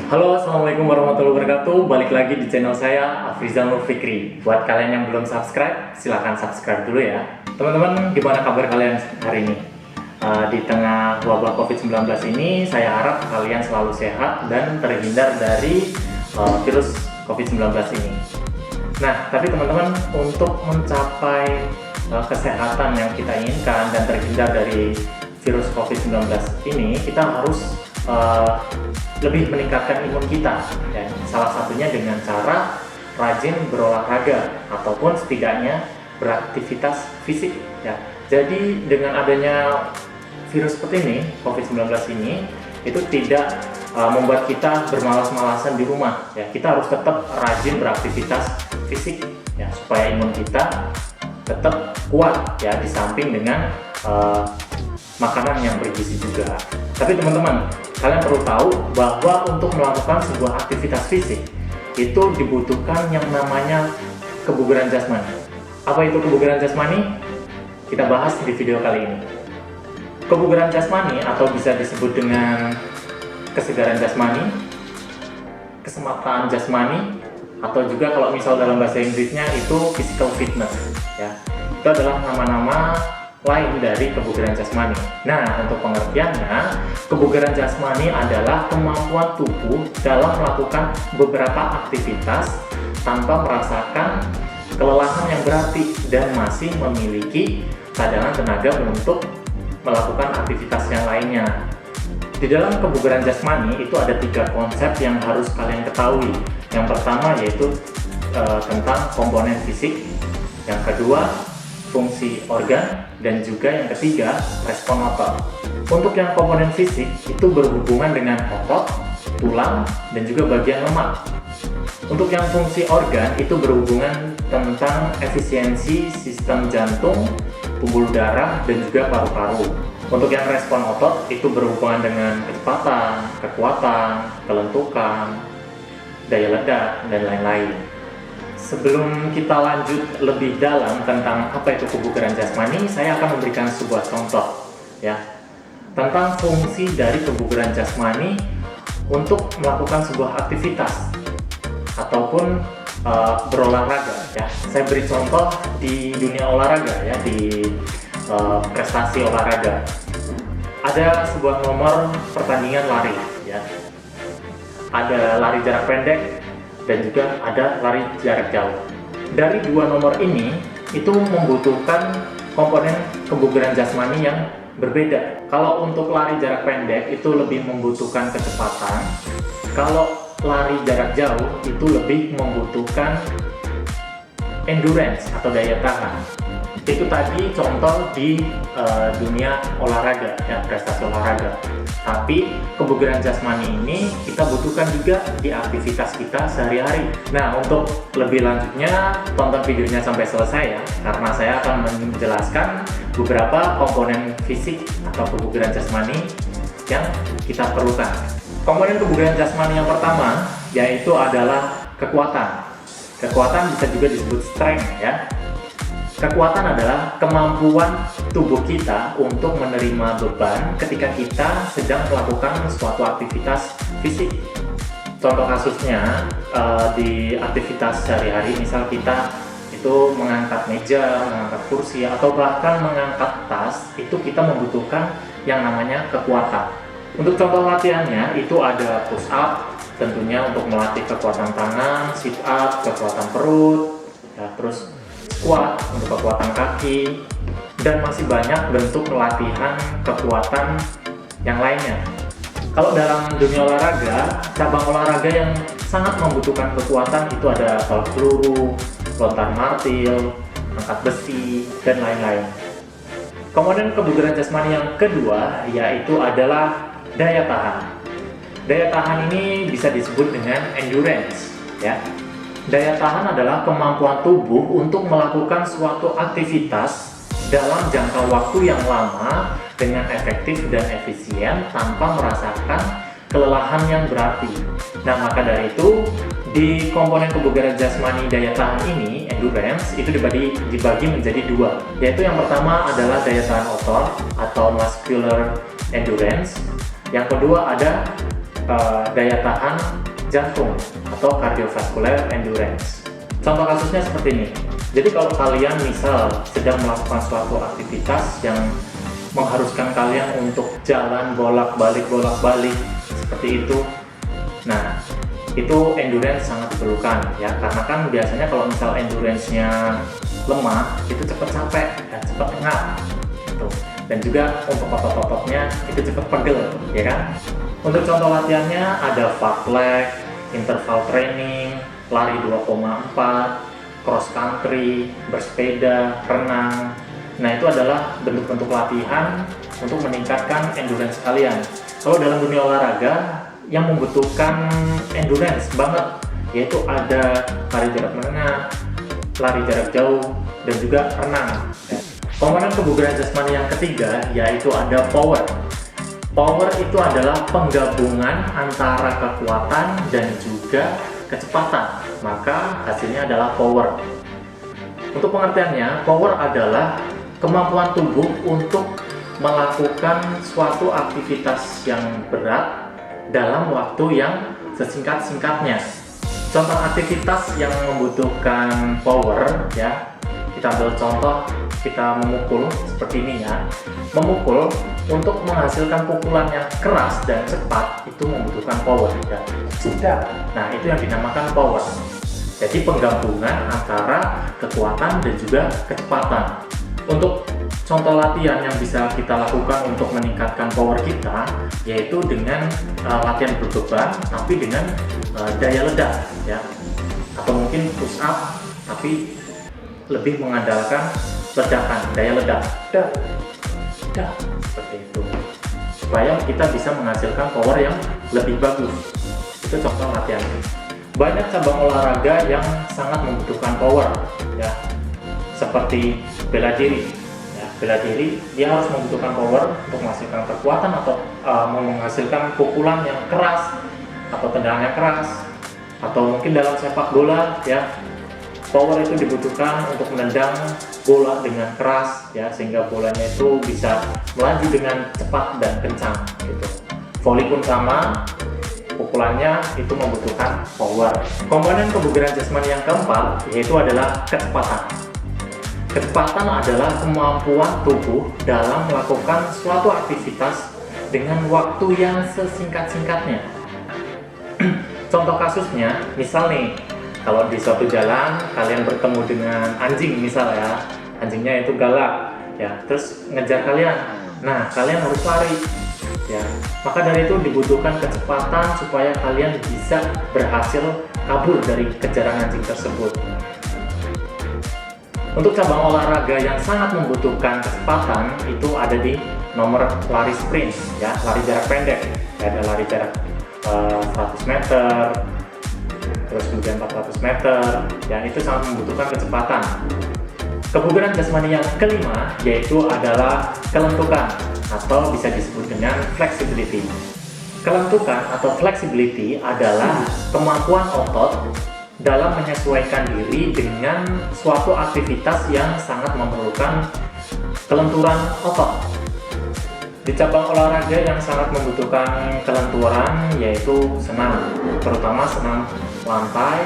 Halo, assalamualaikum warahmatullahi wabarakatuh. Balik lagi di channel saya, Afrizal Nur Fikri. Buat kalian yang belum subscribe, silahkan subscribe dulu ya. Teman-teman, gimana kabar kalian hari ini? Di tengah wabah COVID-19 ini, saya harap kalian selalu sehat dan terhindar dari virus COVID-19 ini. Nah, tapi teman-teman, untuk mencapai kesehatan yang kita inginkan dan terhindar dari virus COVID-19 ini, kita harus lebih meningkatkan imun kita, ya. Salah satunya dengan cara rajin berolahraga ataupun setidaknya beraktivitas fisik, ya. Jadi dengan adanya virus seperti ini, COVID-19 ini, itu tidak membuat kita bermalas-malasan di rumah, ya. Kita harus tetap rajin beraktivitas fisik, ya, supaya imun kita tetap kuat, ya, di samping dengan makanan yang bergizi juga. Tapi teman-teman, kalian perlu tahu bahwa untuk melakukan sebuah aktivitas fisik itu dibutuhkan yang namanya kebugaran jasmani. Apa itu kebugaran jasmani? Kita bahas di video kali ini. Kebugaran jasmani atau bisa disebut dengan kesegaran jasmani, kesemaptaan jasmani, atau juga kalau misal dalam bahasa Inggrisnya itu physical fitness, ya. Itu adalah nama-nama lain dari kebugaran jasmani. Nah, untuk pengertiannya, kebugaran jasmani adalah kemampuan tubuh dalam melakukan beberapa aktivitas tanpa merasakan kelelahan yang berarti dan masih memiliki cadangan tenaga untuk melakukan aktivitas yang lainnya. Di dalam kebugaran jasmani itu ada 3 konsep yang harus kalian ketahui. Yang pertama yaitu tentang komponen fisik, yang kedua fungsi organ, dan juga yang ketiga respon otot. Untuk yang komponen fisik itu berhubungan dengan otot, tulang, dan juga bagian lemak. Untuk yang fungsi organ itu berhubungan tentang efisiensi sistem jantung, pembuluh darah, dan juga paru-paru. Untuk yang respon otot itu berhubungan dengan kecepatan, kekuatan, kelentukan, daya ledak, dan lain-lain. Sebelum kita lanjut lebih dalam tentang apa itu kebugaran jasmani, saya akan memberikan sebuah contoh, ya, tentang fungsi dari kebugaran jasmani untuk melakukan sebuah aktivitas ataupun berolahraga, ya. Saya beri contoh di dunia olahraga, ya, di prestasi olahraga. Ada sebuah nomor pertandingan lari, ya. Ada lari jarak pendek dan juga ada lari jarak jauh. Dari 2 nomor ini itu membutuhkan komponen kebugaran jasmani yang berbeda. Kalau untuk lari jarak pendek itu lebih membutuhkan kecepatan. Kalau lari jarak jauh itu lebih membutuhkan endurance atau daya tahan. Itu tadi contoh di dunia olahraga, ya, prestasi olahraga. Tapi kebugaran jasmani ini kita butuhkan juga di aktivitas kita sehari-hari. Nah, untuk lebih lanjutnya tonton videonya sampai selesai, ya, karena saya akan menjelaskan beberapa komponen fisik atau kebugaran jasmani yang kita perlukan. Komponen kebugaran jasmani yang pertama yaitu adalah kekuatan. Kekuatan bisa juga disebut strength, ya. Kekuatan adalah kemampuan tubuh kita untuk menerima beban ketika kita sedang melakukan suatu aktivitas fisik. Contoh kasusnya di aktivitas sehari-hari, misal kita itu mengangkat meja, mengangkat kursi, atau bahkan mengangkat tas, itu kita membutuhkan yang namanya kekuatan. Untuk contoh latihannya itu ada push up, tentunya untuk melatih kekuatan tangan, sit up, kekuatan perut, ya, terus squat untuk kekuatan kaki, dan masih banyak bentuk latihan kekuatan yang lainnya. Kalau dalam dunia olahraga, cabang olahraga yang sangat membutuhkan kekuatan itu ada tolak peluru, lontar martil, angkat besi, dan lain-lain. Komponen kebugaran jasmani yang kedua yaitu adalah daya tahan. Daya tahan ini bisa disebut dengan endurance, ya. Daya tahan adalah kemampuan tubuh untuk melakukan suatu aktivitas dalam jangka waktu yang lama dengan efektif dan efisien tanpa merasakan kelelahan yang berarti. Nah, maka dari itu di komponen kebugaran jasmani daya tahan ini, endurance, itu dibagi menjadi 2, yaitu yang pertama adalah daya tahan otot atau muscular endurance, yang kedua ada daya tahan jantung atau cardiovascular endurance. Contoh kasusnya seperti ini. Jadi kalau kalian misal sedang melakukan suatu aktivitas yang mengharuskan kalian untuk jalan bolak-balik seperti itu, nah itu endurance sangat diperlukan ya, karena kan biasanya kalau misal endurance-nya lemah itu cepat capek dan cepat ngap gitu. Dan juga untuk otot-ototnya itu cepat pegel ya kan. Untuk contoh latihannya ada fartlek, interval training, lari 2,4, cross country, bersepeda, renang. Nah itu adalah bentuk-bentuk latihan untuk meningkatkan endurance kalian. Kalau dalam dunia olahraga yang membutuhkan endurance banget, yaitu ada lari jarak menengah, lari jarak jauh, dan juga renang. Komponen kebugaran jasmani yang ketiga yaitu ada power. Power itu adalah penggabungan antara kekuatan dan juga kecepatan, maka hasilnya adalah power. Untuk pengertiannya, power adalah kemampuan tubuh untuk melakukan suatu aktivitas yang berat dalam waktu yang sesingkat-singkatnya. Contoh aktivitas yang membutuhkan power ya, kita ambil contoh, kita memukul seperti ini ya. Memukul untuk menghasilkan pukulan yang keras dan cepat itu membutuhkan power ya. Sudah. Nah, itu yang dinamakan power. Jadi penggabungan antara kekuatan dan juga kecepatan. Untuk contoh latihan yang bisa kita lakukan untuk meningkatkan power kita yaitu dengan latihan berbeban tapi dengan daya ledak ya, atau mungkin push up tapi lebih mengandalkan ledakan, daya ledak, seperti itu, supaya kita bisa menghasilkan power yang lebih bagus. Itu contoh latihan. Banyak cabang olahraga yang sangat membutuhkan power ya, seperti bela diri. Bela diri dia harus membutuhkan power untuk menghasilkan kekuatan atau menghasilkan pukulan yang keras atau tendangan yang keras, atau mungkin dalam sepak bola ya, power itu dibutuhkan untuk menendang bola dengan keras ya, sehingga bolanya itu bisa melaju dengan cepat dan kencang gitu. Voli pun sama, pukulannya itu membutuhkan power. Komponen kebugaran jasmani yang keempat yaitu adalah kecepatan. Kecepatan adalah kemampuan tubuh dalam melakukan suatu aktivitas dengan waktu yang sesingkat-singkatnya. Contoh kasusnya, misal nih, kalau di suatu jalan kalian bertemu dengan anjing misal ya, anjingnya itu galak ya, terus ngejar kalian. Nah, kalian harus lari ya. Maka dari itu dibutuhkan kecepatan supaya kalian bisa berhasil kabur dari kejaran anjing tersebut. Untuk cabang olahraga yang sangat membutuhkan kecepatan itu ada di nomor lari sprint ya, lari jarak pendek. Ada lari jarak 100 meter, terus kemudian 400 meter, ya itu sangat membutuhkan kecepatan. Kebugaran jasmani yang kelima yaitu adalah kelentukan atau bisa disebut dengan flexibility. Kelentukan atau flexibility adalah kemampuan otot dalam menyesuaikan diri dengan suatu aktivitas yang sangat memerlukan kelenturan otot. Di cabang olahraga yang sangat membutuhkan kelenturan yaitu senam, terutama senam lantai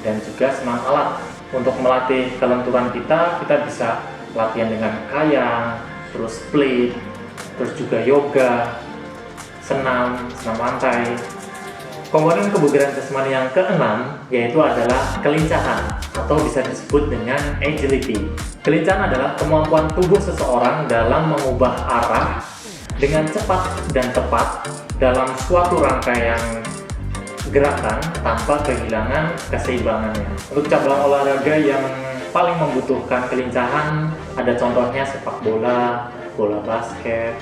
dan juga senam alat. Untuk melatih kelenturan kita bisa latihan dengan kayang, terus split, terus juga yoga, senam lantai. Komponen kebugaran jasmani yang keenam yaitu adalah kelincahan atau bisa disebut dengan agility. Kelincahan adalah kemampuan tubuh seseorang dalam mengubah arah dengan cepat dan tepat dalam suatu rangkaian gerakan tanpa kehilangan keseimbangannya. Untuk cabang olahraga yang paling membutuhkan kelincahan ada contohnya sepak bola, bola basket,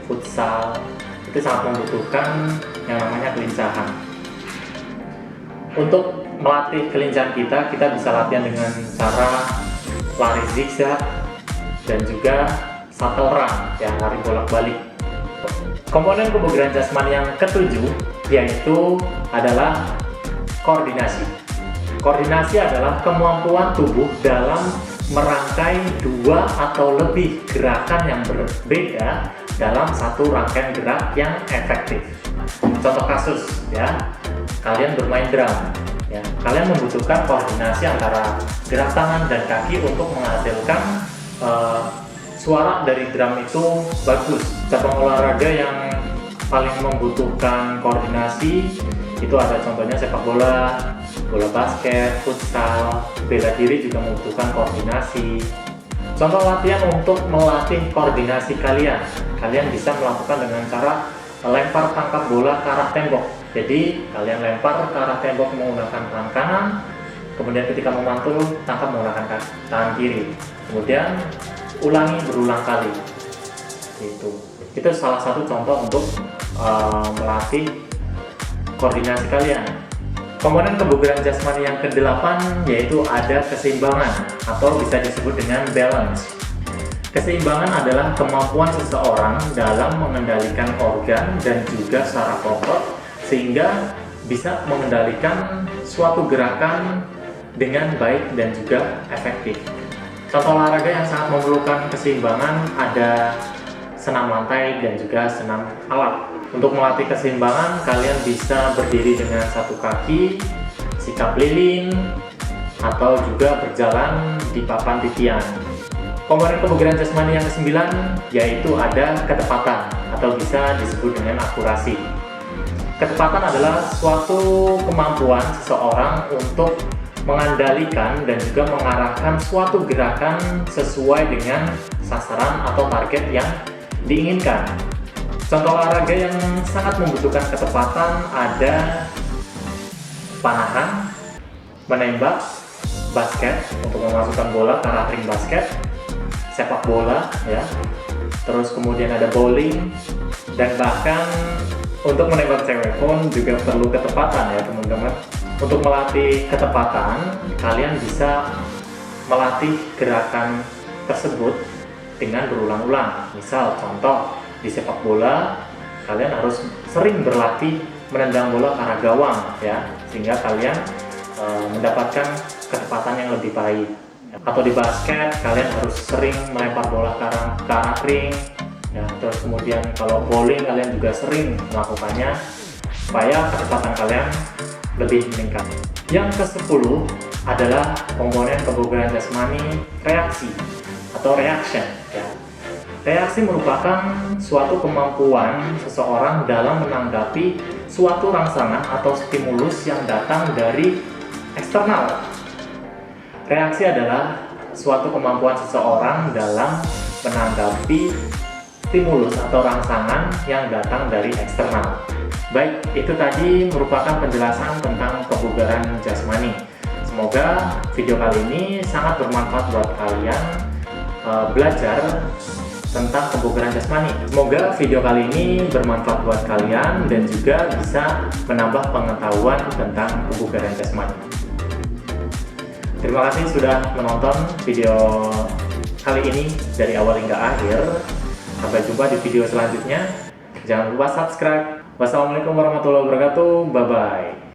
futsal. Itu sangat membutuhkan yang namanya kelincahan. Untuk melatih kelincahan kita bisa latihan dengan cara lari zigzag dan juga shuttle run, ya lari bolak-balik. Komponen kebugaran jasmani yang ketujuh yaitu adalah koordinasi. Koordinasi adalah kemampuan tubuh dalam merangkai dua atau lebih gerakan yang berbeda dalam satu rangkaian gerak yang efektif. Contoh kasus ya, kalian bermain drum ya, kalian membutuhkan koordinasi antara gerak tangan dan kaki untuk menghasilkan suara dari drum itu bagus. Cabang olahraga yang paling membutuhkan koordinasi itu ada contohnya sepak bola, bola basket, futsal, bela diri juga membutuhkan koordinasi. Contoh latihan untuk melatih koordinasi kalian bisa melakukan dengan cara lempar tangkap bola ke arah tembok. Jadi kalian lempar ke arah tembok menggunakan tangan kanan, kemudian ketika memantul tangkap menggunakan tangan kiri, kemudian ulangi berulang kali. Itu salah satu contoh untuk melatih koordinasi kalian. Komponen kebugaran jasmani yang ke-8 yaitu ada keseimbangan atau bisa disebut dengan balance. Keseimbangan adalah kemampuan seseorang dalam mengendalikan organ dan juga saraf otot sehingga bisa mengendalikan suatu gerakan dengan baik dan juga efektif. Contoh olahraga yang sangat memerlukan keseimbangan ada senam lantai dan juga senam alat. Untuk melatih keseimbangan, kalian bisa berdiri dengan satu kaki, sikap lilin, atau juga berjalan di papan titian. Komponen kebugaran jasmani yang ke-9 yaitu ada ketepatan atau bisa disebut dengan akurasi. Ketepatan adalah suatu kemampuan seseorang untuk mengendalikan dan juga mengarahkan suatu gerakan sesuai dengan sasaran atau target yang diinginkan. Contoh olahraga yang sangat membutuhkan ketepatan ada panahan, menembak, basket untuk memasukkan bola ke arah ring basket, sepak bola ya. Terus kemudian ada bowling, dan bahkan untuk menembak cewek pun juga perlu ketepatan ya teman-teman. Untuk melatih ketepatan, kalian bisa melatih gerakan tersebut dengan berulang-ulang. Misal contoh di sepak bola, kalian harus sering berlatih menendang bola ke arah gawang ya, sehingga kalian mendapatkan ketepatan yang lebih baik. Atau di basket, kalian harus sering melempar bola ke arah ring ya. Terus kemudian kalau bowling, kalian juga sering melakukannya supaya ketepatan kalian lebih meningkat. Yang ke-10 adalah komponen kebugaran jasmani reaksi atau reaction ya. Reaksi merupakan suatu kemampuan seseorang dalam menanggapi suatu rangsangan atau stimulus yang datang dari eksternal. Reaksi adalah suatu kemampuan seseorang dalam menanggapi stimulus atau rangsangan yang datang dari eksternal. Baik, itu tadi merupakan penjelasan tentang kebugaran jasmani. Semoga video kali ini sangat bermanfaat buat kalian belajar tentang kebugaran jasmani. Semoga video kali ini bermanfaat buat kalian dan juga bisa menambah pengetahuan tentang kebugaran jasmani. Terima kasih sudah menonton video kali ini dari awal hingga akhir. Sampai jumpa di video selanjutnya. Jangan lupa subscribe. Wassalamualaikum warahmatullahi wabarakatuh. Bye bye.